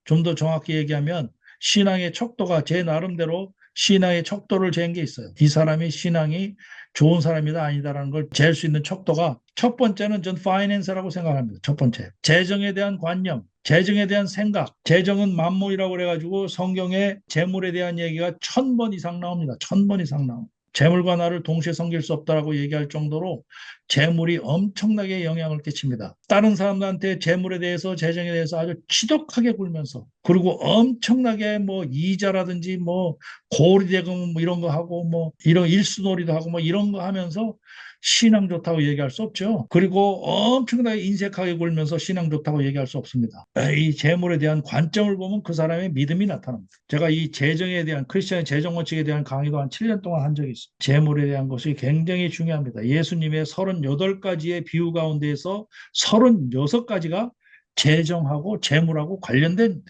좀 더 정확히 얘기하면 신앙의 척도가 제 나름대로 신앙의 척도를 잰 게 있어요. 이 사람이 신앙이 좋은 사람이다 아니다라는 걸 잴 수 있는 척도가 첫 번째는 전 파이낸스라고 생각합니다. 첫 번째. 재정에 대한 관념, 재정에 대한 생각. 재정은 만물이라고 그래가지고 성경에 재물에 대한 얘기가 1000번 이상 나옵니다. 1000번 이상 나옵니다. 재물과 나를 동시에 섬길 수 없다라고 얘기할 정도로 재물이 엄청나게 영향을 끼칩니다. 다른 사람들한테 재물에 대해서 재정에 대해서 아주 지독하게 굴면서 그리고 엄청나게 뭐 이자라든지 뭐 고리대금 뭐 이런 거 하고 뭐 이런 일수놀이도 하고 뭐 이런 거 하면서 신앙 좋다고 얘기할 수 없죠. 그리고 엄청나게 인색하게 굴면서 신앙 좋다고 얘기할 수 없습니다. 이 재물에 대한 관점을 보면 그 사람의 믿음이 나타납니다. 제가 이 재정에 대한 크리스천의 재정 원칙에 대한 강의도 한 7년 동안 한 적이 있어요. 재물에 대한 것이 굉장히 중요합니다. 예수님의 38가지의 비유 가운데에서 36가지가 재정하고 재물하고 관련된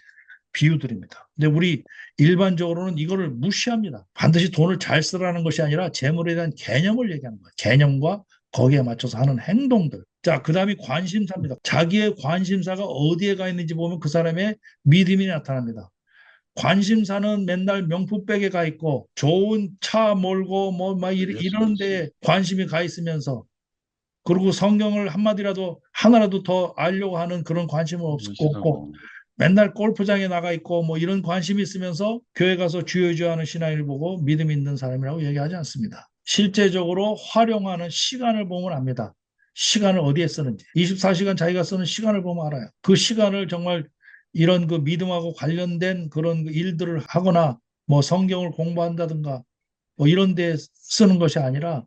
비유들입니다. 근데 우리 일반적으로는 이거를 무시합니다. 반드시 돈을 잘 쓰라는 것이 아니라 재물에 대한 개념을 얘기하는 거예요. 개념과 거기에 맞춰서 하는 행동들. 자, 그 다음이 관심사입니다. 자기의 관심사가 어디에 가 있는지 보면 그 사람의 믿음이 나타납니다. 관심사는 맨날 명품백에 가 있고 좋은 차 몰고 뭐 막 이런 데 관심이 가 있으면서 그리고 성경을 한마디라도 하나라도 더 알려고 하는 그런 관심은 없고 맨날 골프장에 나가 있고 뭐 이런 관심이 있으면서 교회 가서 주여주여하는 신앙인을 보고 믿음 있는 사람이라고 얘기하지 않습니다. 실제적으로 활용하는 시간을 보면 압니다. 시간을 어디에 쓰는지. 24시간 자기가 쓰는 시간을 보면 알아요. 그 시간을 정말 이런 그 믿음하고 관련된 그런 일들을 하거나 뭐 성경을 공부한다든가 뭐 이런 데 쓰는 것이 아니라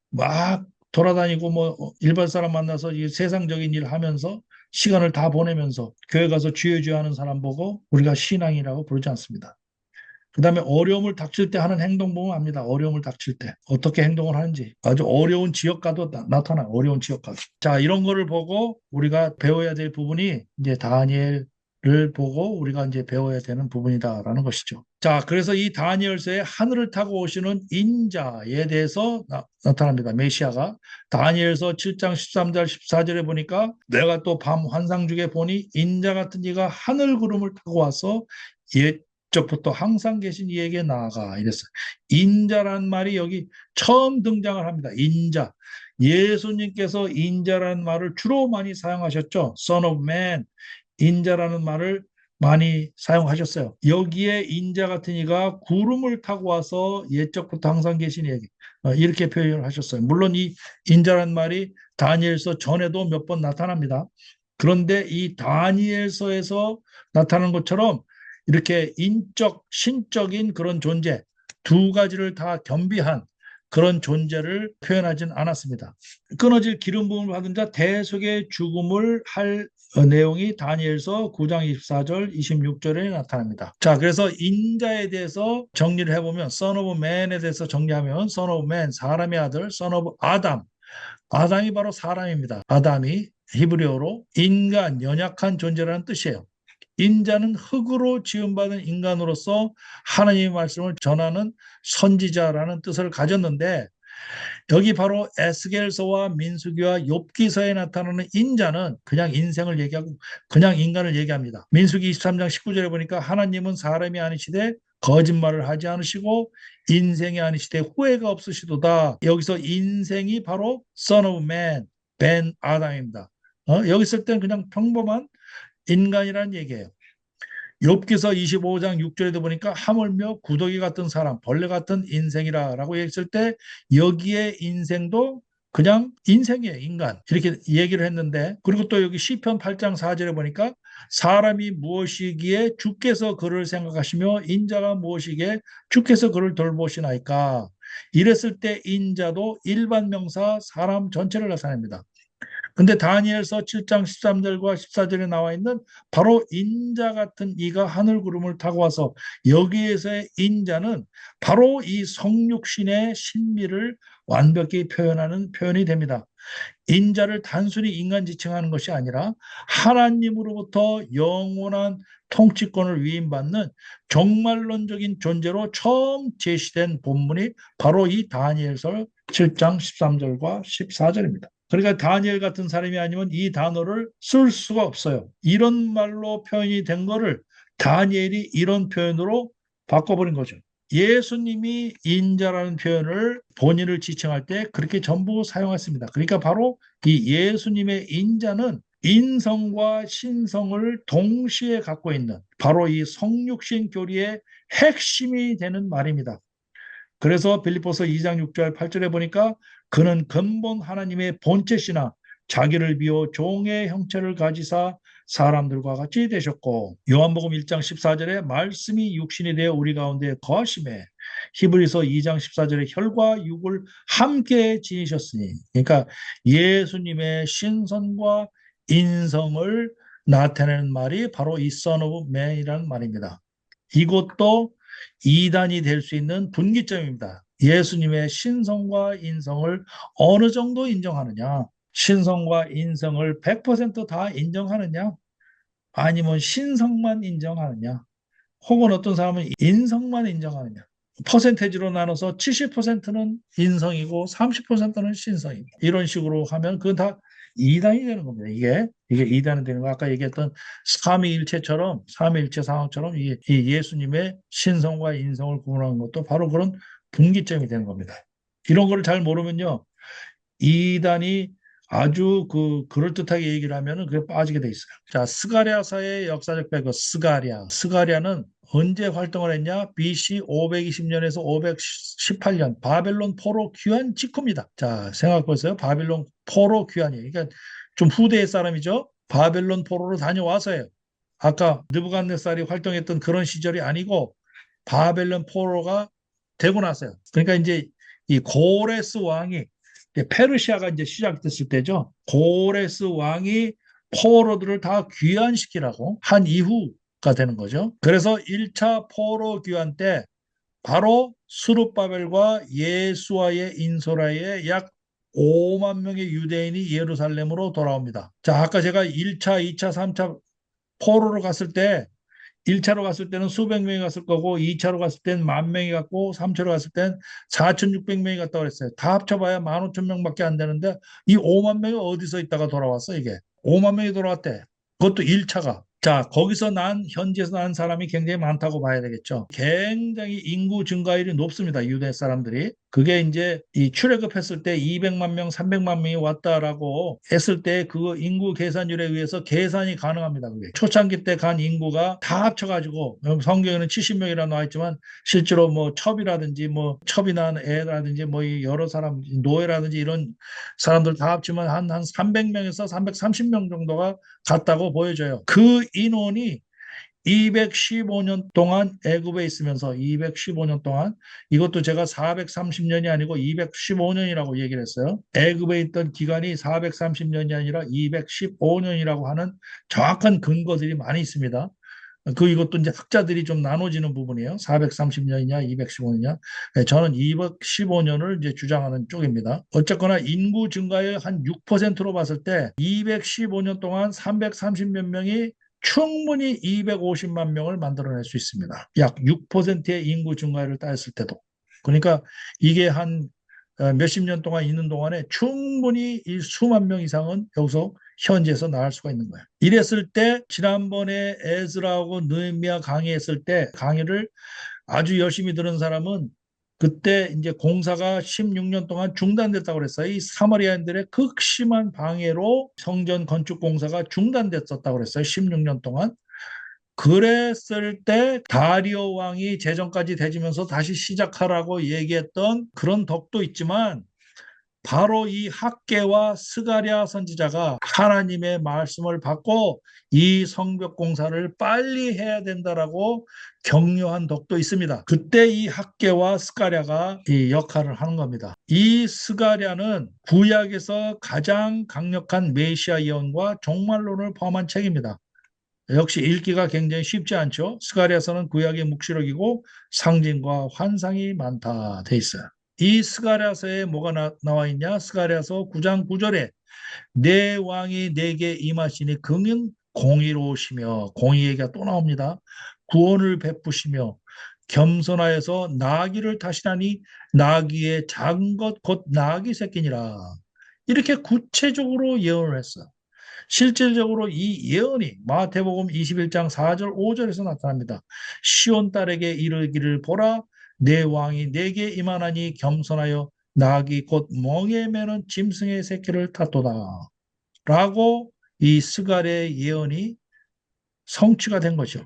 막 돌아다니고 뭐 일반 사람 만나서 이 세상적인 일 하면서 시간을 다 보내면서 교회 가서 주여 하는 사람 보고 우리가 신앙이라고 부르지 않습니다. 그 다음에 어려움을 닥칠 때 하는 행동 보면 압니다. 어려움을 닥칠 때 어떻게 행동을 하는지 아주 어려운 지역 가도 나타나요. 어려운 지역 가도. 자, 이런 거를 보고 우리가 배워야 될 부분이 이제 다니엘을 보고 우리가 이제 배워야 되는 부분이다라는 것이죠. 자, 그래서 이 다니엘서에 하늘을 타고 오시는 인자에 대해서 나타납니다. 메시아가. 다니엘서 7장 13절 14절에 보니까 내가 또 밤 환상 중에 보니 인자 같은 이가 하늘 구름을 타고 와서 옛적부터 항상 계신 이에게 나아가 이랬어요. 인자란 말이 여기 처음 등장을 합니다. 인자. 예수님께서 인자라는 말을 주로 많이 사용하셨죠. Son of Man. 인자라는 말을 많이 사용하셨어요. 여기에 인자 같은 이가 구름을 타고 와서 옛적부터 항상 계신 얘기 이렇게 표현을 하셨어요. 물론 이 인자라는 말이 다니엘서 전에도 몇 번 나타납니다. 그런데 이 다니엘서에서 나타나는 것처럼 이렇게 인적, 신적인 그런 존재 두 가지를 다 겸비한 그런 존재를 표현하진 않았습니다. 끊어질 기름 부음을 받은 자 대속의 죽음을 할 내용이 다니엘서 9장 24절 26절에 나타납니다. 자, 그래서 인자에 대해서 정리를 해보면 Son of Man에 대해서 정리하면 Son of Man, 사람의 아들, Son of Adam. 아담이 바로 사람입니다. 아담이 히브리어로 인간, 연약한 존재라는 뜻이에요. 인자는 흙으로 지음받은 인간으로서 하나님의 말씀을 전하는 선지자라는 뜻을 가졌는데 여기 바로 에스겔서와 민수기와 욥기서에 나타나는 인자는 그냥 인생을 얘기하고 그냥 인간을 얘기합니다. 민수기 23장 19절에 보니까 하나님은 사람이 아니시되 거짓말을 하지 않으시고 인생이 아니시되 후회가 없으시도다. 여기서 인생이 바로 Son of Man, 벤 아담입니다. 여기 있을 때는 그냥 평범한 인간이라는 얘기예요. 욥기서 25장 6절에도 보니까 하물며 구더기 같은 사람, 벌레 같은 인생이라라고 얘기했을 때 여기에 인생도 그냥 인생이에요, 인간. 이렇게 얘기를 했는데 그리고 또 여기 시편 8장 4절에 보니까 사람이 무엇이기에 주께서 그를 생각하시며 인자가 무엇이기에 주께서 그를 돌보시나이까. 이랬을 때 인자도 일반 명사 사람 전체를 나타냅니다. 근데 다니엘서 7장 13절과 14절에 나와 있는 바로 인자 같은 이가 하늘 구름을 타고 와서 여기에서의 인자는 바로 이 성육신의 신비를 완벽히 표현하는 표현이 됩니다. 인자를 단순히 인간 지칭하는 것이 아니라 하나님으로부터 영원한 통치권을 위임받는 종말론적인 존재로 처음 제시된 본문이 바로 이 다니엘서 7장 13절과 14절입니다. 그러니까 다니엘 같은 사람이 아니면 이 단어를 쓸 수가 없어요. 이런 말로 표현이 된 거를 다니엘이 이런 표현으로 바꿔버린 거죠. 예수님이 인자라는 표현을 본인을 지칭할 때 그렇게 전부 사용했습니다. 그러니까 바로 이 예수님의 인자는 인성과 신성을 동시에 갖고 있는 바로 이 성육신 교리의 핵심이 되는 말입니다. 그래서 빌립보서 2장 6절 8절에 보니까 그는 근본 하나님의 본체시나 자기를 비워 종의 형체를 가지사 사람들과 같이 되셨고 요한복음 1장 14절에 말씀이 육신이 되어 우리 가운데 거하심에 히브리서 2장 14절에 혈과 육을 함께 지니셨으니 그러니까 예수님의 신선과 인성을 나타내는 말이 바로 이 Son of Man이라는 말입니다. 이것도 이단이 될 수 있는 분기점입니다. 예수님의 신성과 인성을 어느 정도 인정하느냐? 신성과 인성을 100%다 인정하느냐? 아니면 신성만 인정하느냐? 혹은 어떤 사람은 인성만 인정하느냐? 퍼센테이지로 나눠서 70%는 인성이고 30%는 신성이고 이런 식으로 하면 그건 다 이단이 되는 겁니다. 이게 이단이 되는 거. 아까 얘기했던 삼위일체처럼 삼위일체 상황처럼 이 예수님의 신성과 인성을 구분하는 것도 바로 그런 분기점이 되는 겁니다. 이런 걸 잘 모르면요. 이단이 아주 그럴듯하게 얘기를 하면은 그게 빠지게 돼 있어요. 자, 스가랴서의 역사적 배경, 스가랴. 스가랴는 언제 활동을 했냐? BC 520년에서 518년 바벨론 포로 귀환 직후입니다. 자, 생각해 보세요. 바벨론 포로 귀환이에요. 그러니까 좀 후대의 사람이죠. 바벨론 포로로 다녀와서요. 아까 느부갓네살이 활동했던 그런 시절이 아니고 바벨론 포로가 되고 나서요. 그러니까 이제 이 고레스 왕이 페르시아가 이제 시작됐을 때죠. 고레스 왕이 포로들을 다 귀환시키라고 한 이후가 되는 거죠. 그래서 1차 포로 귀환 때 바로 수룹바벨과 예수와의 인소라의 약 5만 명의 유대인이 예루살렘으로 돌아옵니다. 자, 아까 제가 1차, 2차, 3차 포로로 갔을 때 1차로 갔을 때는 수백 명이 갔을 거고 2차로 갔을 때는 만 명이 갔고 3차로 갔을 때는 4,600명이 갔다고 그랬어요. 다 합쳐봐야 15,000명밖에 안 되는데 이 5만 명이 어디서 있다가 돌아왔어 이게. 5만 명이 돌아왔대. 그것도 1차가. 자, 거기서 현지에서 난 사람이 굉장히 많다고 봐야 되겠죠. 굉장히 인구 증가율이 높습니다. 유대 사람들이. 그게 이제 이 출애굽했을 때 200만 명, 300만 명이 왔다라고 했을 때 그 인구 계산율에 의해서 계산이 가능합니다. 그게. 초창기 때 간 인구가 다 합쳐가지고 성경에는 70명이라 나와 있지만 실제로 뭐 첩이라든지 뭐 첩이 난 애라든지 뭐 여러 사람 노예라든지 이런 사람들 다 합치면 한 300명에서 330명 정도가 갔다고 보여져요. 그 인원이 215년 동안 애굽에 있으면서 215년 동안 이것도 제가 430년이 아니고 215년이라고 얘기를 했어요. 애굽에 있던 기간이 430년이 아니라 215년이라고 하는 정확한 근거들이 많이 있습니다. 이것도 이제 학자들이 좀 나눠지는 부분이에요. 430년이냐, 215년이냐. 저는 215년을 이제 주장하는 쪽입니다. 어쨌거나 인구 증가의 한 6%로 봤을 때 215년 동안 330몇 명이 충분히 250만 명을 만들어낼 수 있습니다. 약 6%의 인구 증가율을 따졌을 때도. 그러니까 이게 한 몇십 년 동안 있는 동안에 충분히 이 수만 명 이상은 여기서 현지에서 나갈 수가 있는 거예요. 이랬을 때 지난번에 에즈라하고 느헤미야 강의했을 때 강의를 아주 열심히 들은 사람은 그때 이제 공사가 16년 동안 중단됐다고 그랬어요. 이 사마리아인들의 극심한 방해로 성전 건축 공사가 중단됐었다고 그랬어요. 16년 동안. 그랬을 때 다리오 왕이 재정까지 되지면서 다시 시작하라고 얘기했던 그런 덕도 있지만 바로 이 학개와 스가랴 선지자가 하나님의 말씀을 받고 이 성벽 공사를 빨리 해야 된다라고 격려한 덕도 있습니다. 그때 이 학개와 스가랴가 이 역할을 하는 겁니다. 이 스가랴는 구약에서 가장 강력한 메시아 예언과 종말론을 포함한 책입니다. 역시 읽기가 굉장히 쉽지 않죠. 스가랴서는 구약의 묵시록이고 상징과 환상이 많다 돼 있어요. 이 스가랴서에 뭐가 나와 있냐? 스가랴서 9장 9절에 내 왕이 내게 임하시니 그는 공의로우시며 공의 얘기가 또 나옵니다. 구원을 베푸시며 겸손하여서 나귀를 타시나니 나귀의 작은 것 곧 나귀 새끼니라. 이렇게 구체적으로 예언을 했어요. 실질적으로 이 예언이 마태복음 21장 4절 5절에서 나타납니다. 시온 딸에게 이르기를 보라 내 왕이 내게 임하나니 겸손하여 나귀 곧 멍에 매는 짐승의 새끼를 탔도다. 라고 이 스갈의 예언이 성취가 된 거죠.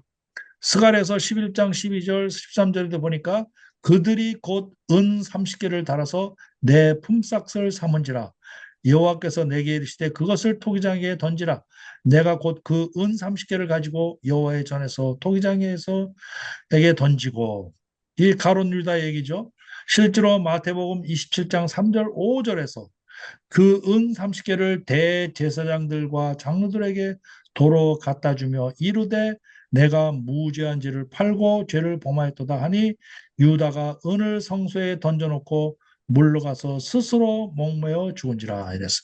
스갈에서 11장 12절 13절에도 보니까 그들이 곧 은 30개를 달아서 내 품삯을 삼은지라 여호와께서 내게 이르시되 그것을 토기장에 던지라 내가 곧 그 은 30개를 가지고 여호와의 전에서 토기장에서 에게 던지고 이 가룟 유다 얘기죠. 실제로 마태복음 27장 3절 5절에서 그 은 30개를 대제사장들과 장로들에게 도로 갖다 주며 이르되 내가 무죄한 죄를 팔고 죄를 범하였도다 하니 유다가 은을 성소에 던져놓고 물러가서 스스로 목매어 죽은지라 이랬어.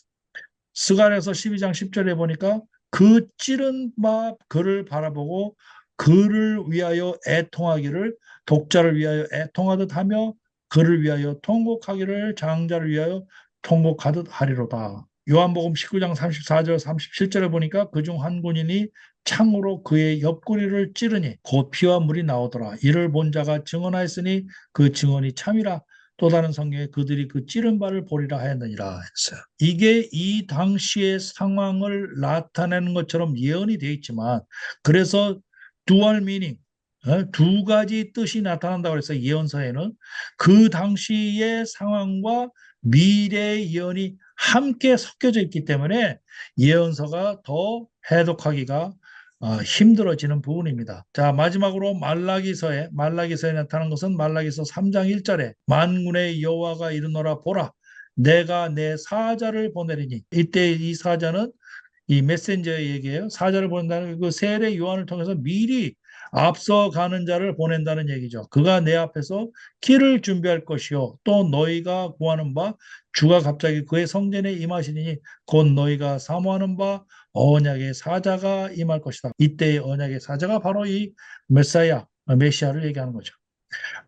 스갈에서 12장 10절에 보니까 그 찌른 바 그를 바라보고 그를 위하여 애통하기를 독자를 위하여 애통하듯 하며 그를 위하여 통곡하기를 장자를 위하여 통곡하듯 하리로다. 요한복음 19장 34절 37절에 보니까 그중 한 군인이 창으로 그의 옆구리를 찌르니 곧 피와 물이 나오더라. 이를 본 자가 증언하였으니 그 증언이 참이라. 또 다른 성경에 그들이 그 찌른 바를 보리라 하였느니라 했어요. 이게 이 당시의 상황을 나타내는 것처럼 예언이 되어 있지만 그래서 dual meaning 두 가지 뜻이 나타난다고 해서 예언서에는 그 당시의 상황과 미래의 예언이 함께 섞여져 있기 때문에 예언서가 더 해독하기가 힘들어지는 부분입니다. 자, 마지막으로 말라기서에 나타난 것은 말라기서 3장 1절에 만군의 여호와가 이르노라 보라 내가 내 사자를 보내리니 이때 이 사자는 이 메신저의 얘기예요. 사자를 보낸다는 그 세례 요한을 통해서 미리 앞서가는 자를 보낸다는 얘기죠. 그가 내 앞에서 길을 준비할 것이요 또 너희가 구하는 바 주가 갑자기 그의 성전에 임하시니 곧 너희가 사모하는 바 언약의 사자가 임할 것이다. 이때의 언약의 사자가 바로 이 메시아를 얘기하는 거죠.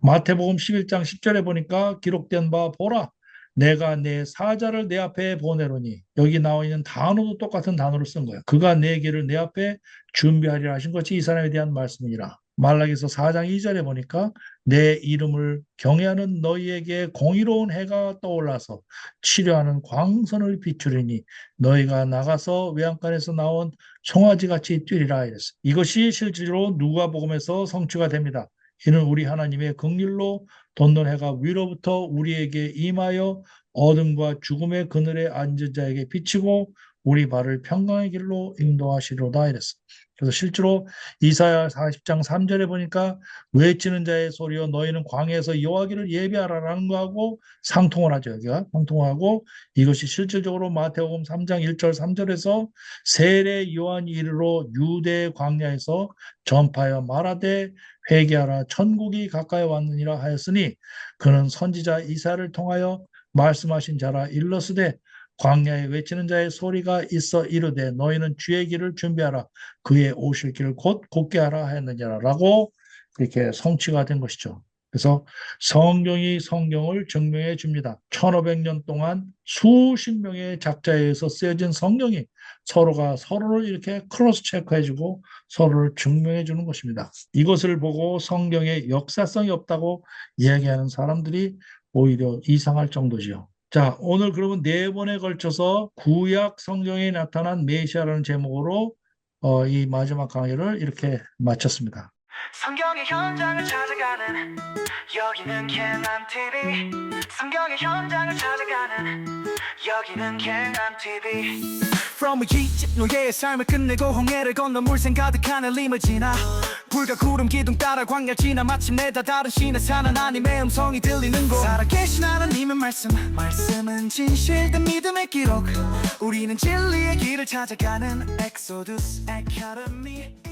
마태복음 11장 10절에 보니까 기록된 바 보라 내가 내 사자를 내 앞에 보내노니 여기 나와 있는 단어도 똑같은 단어를 쓴 거예요. 그가 내 길을 내 앞에 준비하리라 하신 것이 이 사람에 대한 말씀이니라. 말라기서 4장 2절에 보니까 내 이름을 경외하는 너희에게 공의로운 해가 떠올라서 치료하는 광선을 비추리니 너희가 나가서 외양간에서 나온 송아지같이 뛰리라 이랬어요. 이것이 실제로 누가복음에서 성취가 됩니다. 이는 우리 하나님의 긍휼로 돋는 해가 위로부터 우리에게 임하여 어둠과 죽음의 그늘에 앉은 자에게 비치고 우리 발을 평강의 길로 인도하시로다 이랬어. 그래서 실제로 이사야 40장 3절에 보니까 외치는 자의 소리여 너희는 광야에서 여호와기를 예배하라라는 거하고 상통을 하죠. 여기가 상통하고 이것이 실질적으로 마태복음 3장 1절 3절에서 세례 요한 이르러 유대 광야에서 전파하여 말하되 회개하라 천국이 가까이 왔느니라 하였으니 그는 선지자 이사야를 통하여 말씀하신 자라 일러스되 광야에 외치는 자의 소리가 있어 이르되 너희는 주의 길을 준비하라 그의 오실 길을 곧 곧게 하라 하였느니라 라고 이렇게 성취가 된 것이죠. 그래서 성경이 성경을 증명해 줍니다. 1500년 동안 수십 명의 작자에 의해서 쓰여진 성경이 서로가 서로를 이렇게 크로스 체크해주고 서로를 증명해 주는 것입니다. 이것을 보고 성경에 역사성이 없다고 이야기하는 사람들이 오히려 이상할 정도지요. 자, 오늘 그러면 4번에 걸쳐서 구약 성경에 나타난 메시아라는 제목으로 이 마지막 강의를 이렇게 마쳤습니다. 성경의 현장을 찾아가는 여기는 갱한 TV. 성경의 현장을 찾아가는 여기는 갱한 TV. From 이집 노예의 삶을 끝내고 홍해를 건너 물샘 가득한 엘림을 지나 불과 구름 기둥 따라 광야 지나 마침내 다 다른 신의 산 하나님의 음성이 들리는 곳. 살아계신 하나님의 말씀은 진실된 믿음의 기록. 우리는 진리의 길을 찾아가는 엑소두스 아카데미.